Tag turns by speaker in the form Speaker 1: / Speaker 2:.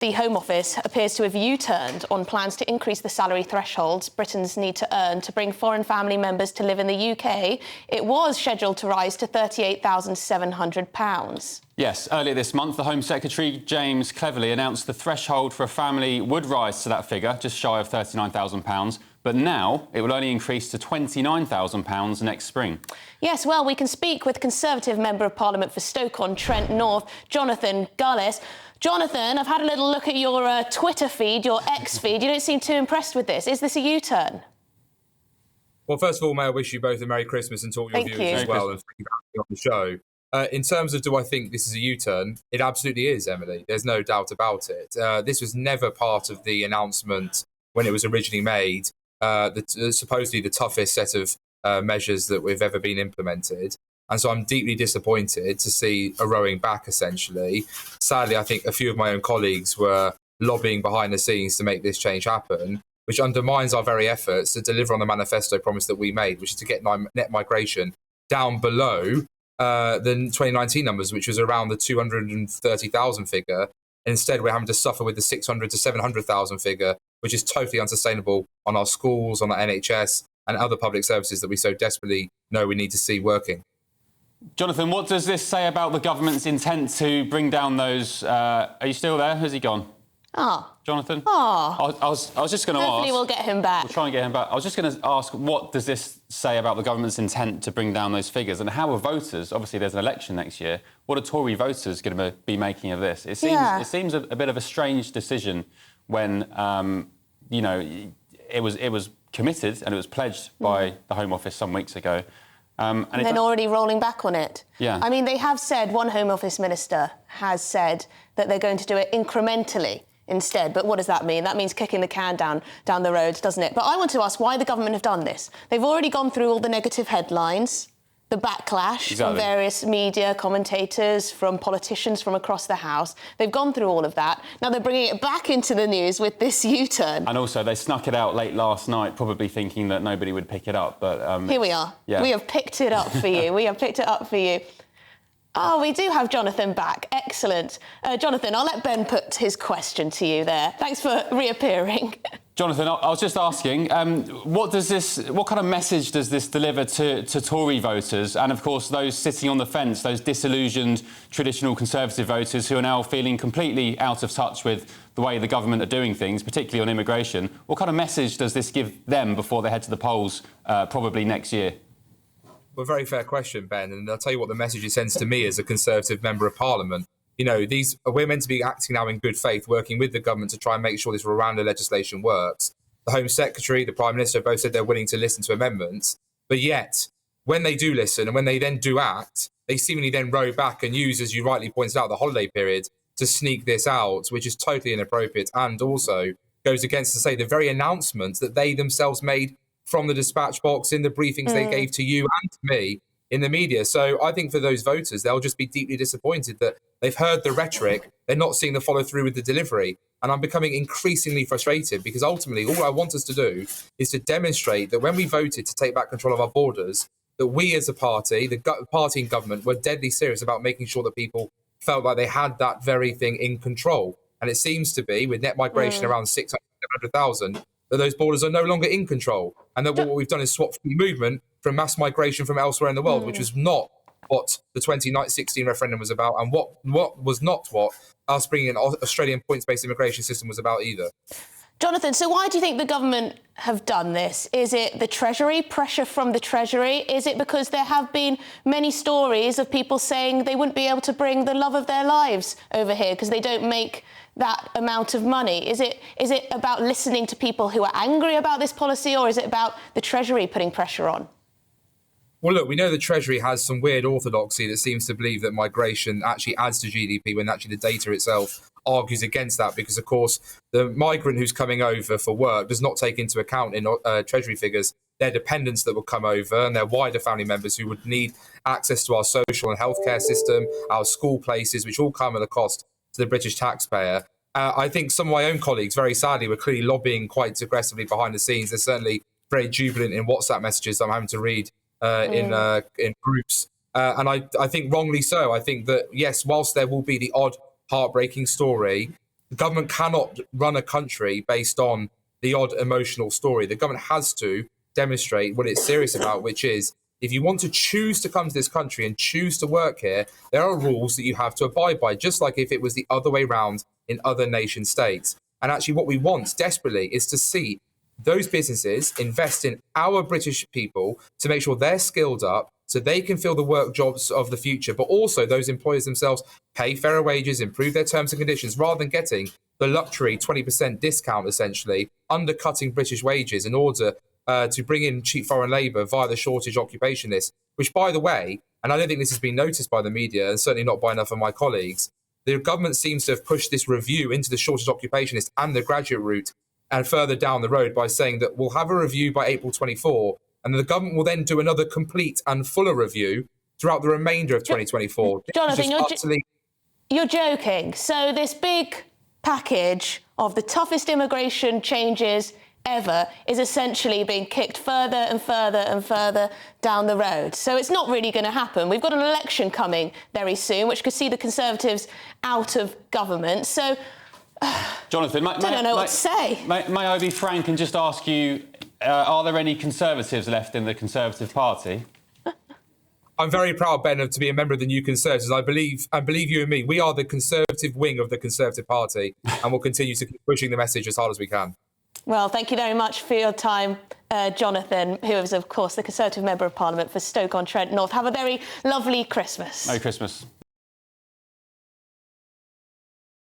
Speaker 1: The Home Office appears to have U-turned on plans to increase the salary thresholds Britons need to earn to bring foreign family members to live in the UK. It was scheduled to rise to £38,700.
Speaker 2: Yes, earlier this month, the Home Secretary, James Cleverly, announced the threshold for a family would rise to that figure, just shy of £39,000. But now it will only increase to £29,000 next spring.
Speaker 1: Yes, well, we can speak with Conservative Member of Parliament for Stoke-on-Trent North, Jonathan Gullis. Jonathan, I've had a little look at your Twitter feed, your X feed. You don't seem too impressed with this. Is this a U-turn?
Speaker 3: Well, first of all, may I wish you both a Merry Christmas and to all your viewers as well, and thank you for having me on the show. In terms of do I think this is a U-turn, it absolutely is, Emily. There's no doubt about it. This was never part of the announcement when it was originally made. Supposedly the toughest set of measures that we've ever been implemented. And so I'm deeply disappointed to see a rowing back, essentially. Sadly, I think a few of my own colleagues were lobbying behind the scenes to make this change happen, which undermines our very efforts to deliver on the manifesto promise that we made, which is to get net migration down below the 2019 numbers, which was around the 230,000 figure. Instead, we're having to suffer with the 600 to 700,000 figure, which is totally unsustainable on our schools, on our NHS and other public services that we so desperately know we need to see working.
Speaker 2: Jonathan, what does this say about the government's intent to bring down those... are you still there? Has he gone? Jonathan? I was just going to ask...
Speaker 1: Hopefully we'll get him back.
Speaker 2: We'll try and get him back. I was just going to ask, what does this say about the government's intent to bring down those figures? And how are voters... Obviously, there's an election next year. What are Tory voters going to be making of this? It seems a bit of a strange decision when, you know, it was committed and it was pledged by the Home Office some weeks ago.
Speaker 1: And then already rolling back on it.
Speaker 2: Yeah.
Speaker 1: I mean, they have said, one Home Office minister has said that they're going to do it incrementally instead. But what does that mean? That means kicking the can down the road, doesn't it? But I want to ask why the government have done this. They've already gone through all the negative headlines, the backlash from various media commentators, from politicians from across the House. They've gone through all of that. Now they're bringing it back into the news with this U-turn.
Speaker 2: And also, they snuck it out late last night, probably thinking that nobody would pick it up. But
Speaker 1: here we are. Yeah. We have picked it up for you. We have picked it up for you. Oh, we do have Jonathan back. Excellent. Jonathan, I'll let Ben put his question to you there. Thanks for reappearing.
Speaker 2: Jonathan, I was just asking, what kind of message does this deliver to Tory voters and, of course, those sitting on the fence, those disillusioned traditional Conservative voters who are now feeling completely out of touch with the way the government are doing things, particularly on immigration? What kind of message does this give them before they head to the polls probably next year?
Speaker 3: Well, very fair question, Ben. And I'll tell you what the message it sends to me as a Conservative Member of Parliament. You know, we're meant to be acting now in good faith, working with the government to try and make sure this Rwanda legislation works. The Home Secretary, the Prime Minister both said they're willing to listen to amendments. But yet, when they do listen and when they then do act, they seemingly then row back and use, as you rightly pointed out, the holiday period to sneak this out, which is totally inappropriate and also goes against, to say, the very announcements that they themselves made from the dispatch box in the briefings they gave to you and to me in the media. So I think for those voters, they'll just be deeply disappointed that they've heard the rhetoric, they're not seeing the follow through with the delivery. And I'm becoming increasingly frustrated because ultimately all I want us to do is to demonstrate that when we voted to take back control of our borders, that we as a party, the party in government, were deadly serious about making sure that people felt like they had that very thing in control. And it seems to be, with net migration around 600,000, that those borders are no longer in control. And that what we've done is swap free movement from mass migration from elsewhere in the world, which was not what the 2016 referendum was about, and what was not what us bringing an Australian points-based immigration system was about either.
Speaker 1: Jonathan, so why do you think the government have done this? Is it the Treasury, pressure from the Treasury? Is it because there have been many stories of people saying they wouldn't be able to bring the love of their lives over here because they don't make that amount of money? Is it about listening to people who are angry about this policy, or is it about the Treasury putting pressure on?
Speaker 3: Well, look, we know the Treasury has some weird orthodoxy that seems to believe that migration actually adds to GDP when actually the data itself argues against that, because, of course, the migrant who's coming over for work does not take into account in Treasury figures their dependents that will come over and their wider family members who would need access to our social and healthcare system, our school places, which all come at a cost to the British taxpayer. I think some of my own colleagues, very sadly, were clearly lobbying quite aggressively behind the scenes. They're certainly very jubilant in WhatsApp messages I'm having to read in groups. And I think wrongly so. I think that, yes, whilst there will be the odd heartbreaking story, The government cannot run a country based on the odd emotional story. The government has to demonstrate what it's serious about, which is if you want to choose to come to this country and choose to work here, there are rules that you have to abide by, just like if it was the other way around in other nation states. And actually what we want desperately is to see those businesses invest in our British people to make sure they're skilled up so they can fill the work jobs of the future, but also those employers themselves pay fairer wages, improve their terms and conditions, rather than getting the luxury 20% discount, essentially, undercutting British wages in order to bring in cheap foreign labour via the shortage occupation list, which, by the way, and I don't think this has been noticed by the media, and certainly not by enough of my colleagues, the government seems to have pushed this review into the shortage occupation list and the graduate route and further down the road by saying that we'll have a review by April 24, and the government will then do another complete and fuller review throughout the remainder of 2024.
Speaker 1: Jonathan, you're joking. So this big package of the toughest immigration changes ever is essentially being kicked further and further and further down the road. So it's not really going to happen. We've got an election coming very soon, which could see the Conservatives out of government. So
Speaker 2: Jonathan,
Speaker 1: I don't know what to say.
Speaker 2: May I be frank and just ask you, are there any Conservatives left in the Conservative Party?
Speaker 3: I'm very proud, Ben, to be a member of the New Conservatives. I believe you and me, we are the Conservative wing of the Conservative Party, and we'll continue to keep pushing the message as hard as we can.
Speaker 1: Well, thank you very much for your time, Jonathan, who is, of course, the Conservative Member of Parliament for Stoke-on-Trent North. Have a very lovely Christmas.
Speaker 2: Merry Christmas.